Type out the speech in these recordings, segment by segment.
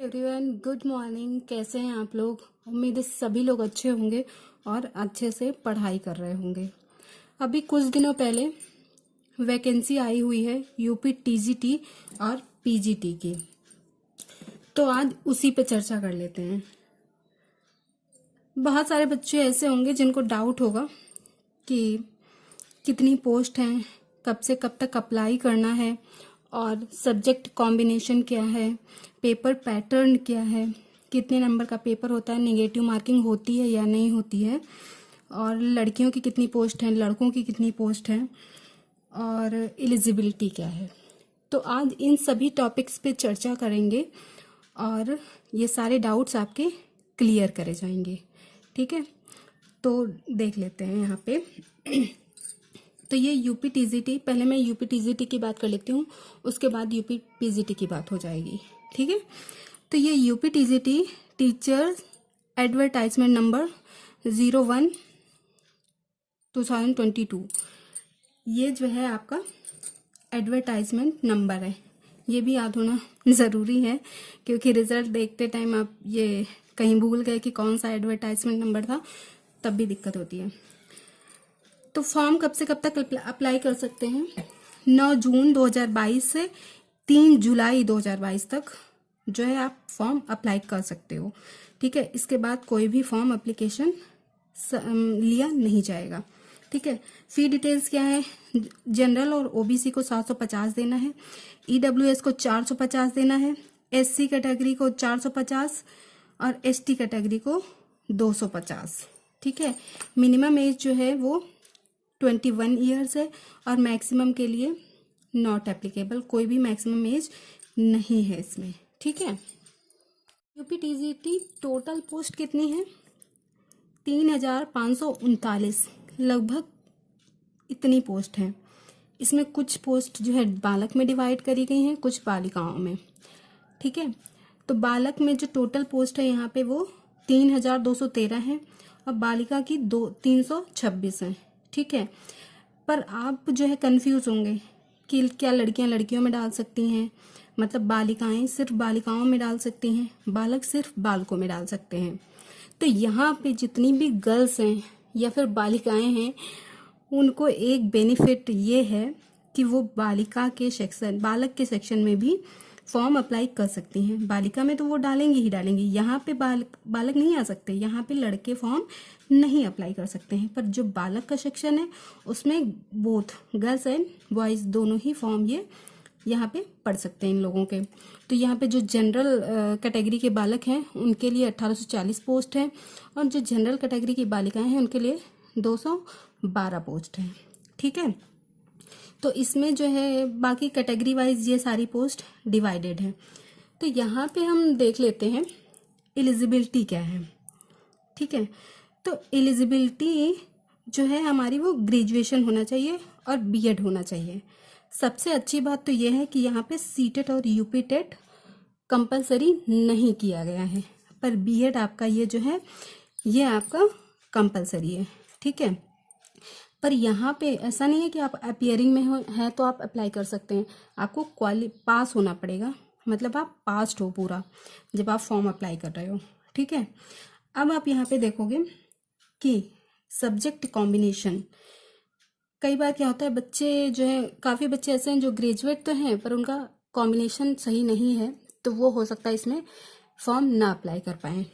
Everyone, good morning. कैसे हैं आप लोग? उम्मीद है सभी लोग अच्छे होंगे और अच्छे से पढ़ाई कर रहे होंगे। अभी कुछ दिनों पहले वैकेंसी आई हुई है यूपी टीजीटी और पीजीटी की, तो आज उसी पे चर्चा कर लेते हैं। बहुत सारे बच्चे ऐसे होंगे जिनको डाउट होगा कि कितनी पोस्ट हैं, कब से कब तक अप्लाई करना है, और सब्जेक्ट कॉम्बिनेशन क्या है, पेपर पैटर्न क्या है, कितने नंबर का पेपर होता है, नेगेटिव मार्किंग होती है या नहीं होती है, और लड़कियों की कितनी पोस्ट हैं, लड़कों की कितनी पोस्ट हैं, और एलिजिबिलिटी क्या है। तो आज इन सभी टॉपिक्स पे चर्चा करेंगे और ये सारे डाउट्स आपके क्लियर करे जाएंगे। ठीक है, तो देख लेते हैं यहाँ पे। तो ये यूपी टीजीटी, पहले मैं यूपी टीजीटी की बात कर लेती हूँ, उसके बाद यूपी पीजीटी की बात हो जाएगी। ठीक है, तो ये UP TGT teacher advertisement number 01/2022, ये जो है आपका एडवर्टाइजमेंट नंबर है। ये भी याद होना ज़रूरी है, क्योंकि रिजल्ट देखते टाइम आप ये कहीं भूल गए कि कौन सा एडवर्टाइजमेंट नंबर था, तब भी दिक्कत होती है। तो फॉर्म कब से कब तक अप्लाई कर सकते हैं? 9 जून 2022 से 3 जुलाई 2022 तक जो है आप फॉर्म अप्लाई कर सकते हो। ठीक है, इसके बाद कोई भी फॉर्म एप्लीकेशन लिया नहीं जाएगा। ठीक है, फी डिटेल्स क्या है? जनरल और ओबीसी को 750 देना है, ईडब्ल्यूएस को 450 देना है, एससी कैटेगरी को 450 और एसटी कैटेगरी को 250। ठीक है, मिनिमम एज जो है वो 21 ईयर्स है और मैक्सिमम के लिए नॉट एप्लीकेबल, कोई भी मैक्सिमम एज नहीं है इसमें। ठीक है, यूपी टीजीटी टोटल पोस्ट कितनी है? 3539, लगभग इतनी पोस्ट है। इसमें कुछ पोस्ट जो है बालक में डिवाइड करी गई हैं, कुछ बालिकाओं में। ठीक है, तो बालक में जो टोटल पोस्ट है यहाँ पे वो 3213 है और बालिका की 326 है। ठीक है, पर आप जो है कंफ्यूज होंगे कि क्या लड़कियां लड़कियों में डाल सकती हैं, मतलब बालिकाएं सिर्फ बालिकाओं में डाल सकती हैं, बालक सिर्फ बालकों में डाल सकते हैं। तो यहाँ पे जितनी भी गर्ल्स हैं या फिर बालिकाएं हैं, उनको एक बेनिफिट ये है कि वो बालिका के सेक्शन, बालक के सेक्शन में भी फॉर्म अप्लाई कर सकती हैं। बालिका में तो वो डालेंगी ही डालेंगी, यहाँ पे बालक नहीं आ सकते, यहाँ पे लड़के फॉर्म नहीं अप्लाई कर सकते हैं। पर जो बालक का सेक्शन है उसमें बोथ गर्ल्स एंड बॉयज दोनों ही फॉर्म ये यहाँ पे पढ़ सकते हैं इन लोगों के। तो यहाँ पे जो जनरल कैटेगरी के बालक हैं उनके लिए 1840 पोस्ट है और जो जनरल कैटेगरी की बालिकाएं हैं उनके लिए 212 पोस्ट है। ठीक है, तो इसमें जो है बाकी कैटेगरी वाइज ये सारी पोस्ट डिवाइडेड है। तो यहाँ पे हम देख लेते हैं एलिजिबिलिटी क्या है। ठीक है, तो एलिजिबिलिटी जो है हमारी वो ग्रेजुएशन होना चाहिए और बीएड होना चाहिए। सबसे अच्छी बात तो ये है कि यहाँ पे सीटेट और यूपी टेट कंपलसरी नहीं किया गया है, पर बीएड आपका ये जो है ये आपका कंपलसरी है। ठीक है, पर यहाँ पे ऐसा नहीं है कि आप अपियरिंग में है तो आप अप्लाई कर सकते हैं, आपको पास होना पड़ेगा, मतलब आप पास्ड हो पूरा जब आप फॉर्म अप्लाई कर रहे हो। ठीक है, अब आप यहाँ पे देखोगे कि सब्जेक्ट कॉम्बिनेशन, कई बार क्या होता है बच्चे जो है, काफ़ी बच्चे ऐसे हैं जो ग्रेजुएट तो हैं पर उनका कॉम्बिनेशन सही नहीं है, तो वो हो सकता है इसमें फॉर्म ना अप्लाई कर पाएँ।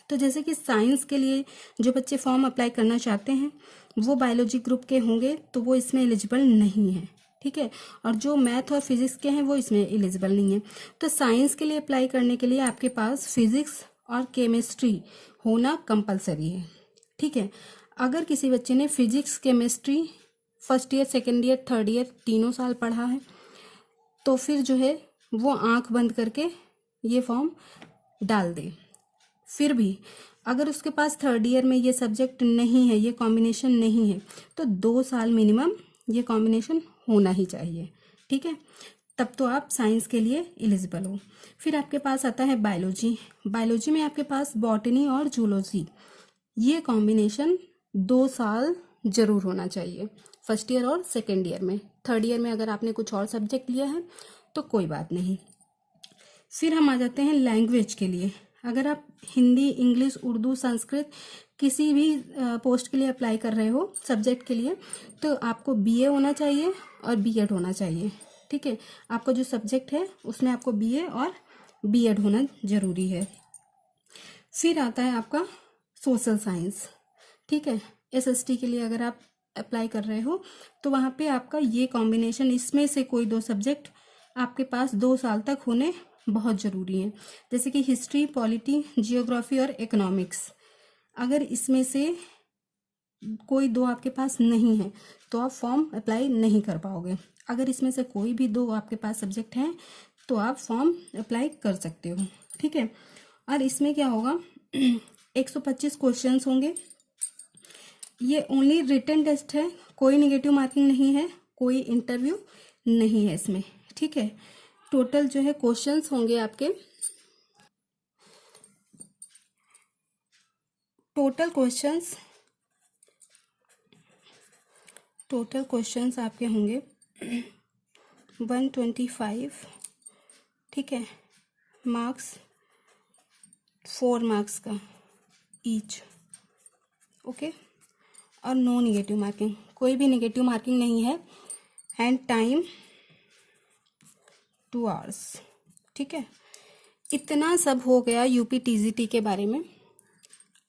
तो जैसे कि साइंस के लिए जो बच्चे फॉर्म अप्लाई करना चाहते हैं वो बायोलॉजी ग्रुप के होंगे तो वो इसमें एलिजिबल नहीं है। ठीक है, और जो मैथ और फिजिक्स के हैं वो इसमें एलिजिबल नहीं है। तो साइंस के लिए अप्लाई करने के लिए आपके पास फिजिक्स और केमिस्ट्री होना कंपलसरी है। ठीक है, अगर किसी बच्चे ने physics chemistry first year second year third year तीनों साल पढ़ा है तो फिर जो है वो आंख बंद करके ये फॉर्म डाल दे। फिर भी अगर उसके पास थर्ड ईयर में ये सब्जेक्ट नहीं है, ये कॉम्बिनेशन नहीं है, तो 2 साल मिनिमम ये कॉम्बिनेशन होना ही चाहिए। ठीक है, तब तो आप साइंस के लिए एलिजिबल हो। फिर आपके पास आता है बायोलॉजी। बायोलॉजी में आपके पास बॉटनी और जूलॉजी, ये कॉम्बिनेशन 2 साल जरूर होना चाहिए, फर्स्ट ईयर और सेकेंड ईयर में। थर्ड ईयर में अगर आपने कुछ और सब्जेक्ट लिया है तो कोई बात नहीं। फिर हम आ जाते हैं लैंग्वेज के लिए। अगर आप हिंदी, इंग्लिश, उर्दू, संस्कृत किसी भी पोस्ट के लिए अप्लाई कर रहे हो सब्जेक्ट के लिए, तो आपको बीए होना चाहिए और बीएड होना चाहिए। ठीक है, आपका जो सब्जेक्ट है उसमें आपको बीए और बीएड होना जरूरी है। फिर आता है आपका सोशल साइंस। ठीक है, एसएसटी के लिए अगर आप अप्लाई कर रहे हो तो वहाँ पे आपका ये कॉम्बिनेशन, इसमें से कोई 2 सब्जेक्ट आपके पास 2 साल तक होने बहुत ज़रूरी हैं, जैसे कि हिस्ट्री, पॉलिटी, जियोग्राफी और इकोनॉमिक्स। अगर इसमें से कोई 2 आपके पास नहीं है तो आप फॉर्म अप्लाई नहीं कर पाओगे। अगर इसमें से कोई भी 2 आपके पास सब्जेक्ट हैं तो आप फॉर्म अप्लाई कर सकते हो। ठीक है, और इसमें क्या होगा 125 क्वेश्चंस होंगे। ये ओनली रिटन टेस्ट है, कोई नेगेटिव मार्किंग नहीं है, कोई इंटरव्यू नहीं है इसमें। ठीक है, टोटल जो है क्वेश्चंस होंगे आपके, टोटल क्वेश्चंस आपके होंगे 125। ठीक है, मार्क्स 4 मार्क्स का ईच। ओके, और नो नेगेटिव मार्किंग, कोई भी नेगेटिव मार्किंग नहीं है, एंड टाइम 2 आवर्स। ठीक है, इतना सब हो गया यूपी टीजीटी के बारे में।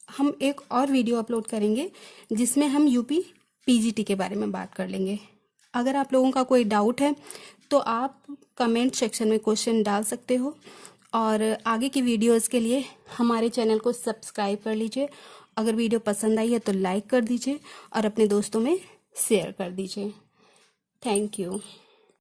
हम एक और वीडियो अपलोड करेंगे जिसमें हम यूपी पीजीटी के बारे में बात कर लेंगे। अगर आप लोगों का कोई डाउट है तो आप कमेंट सेक्शन में क्वेश्चन डाल सकते हो, और आगे की वीडियोस के लिए हमारे चैनल को सब्सक्राइब कर लीजिए। अगर वीडियो पसंद आई है तो लाइक कर दीजिए और अपने दोस्तों में शेयर कर दीजिए। Thank you.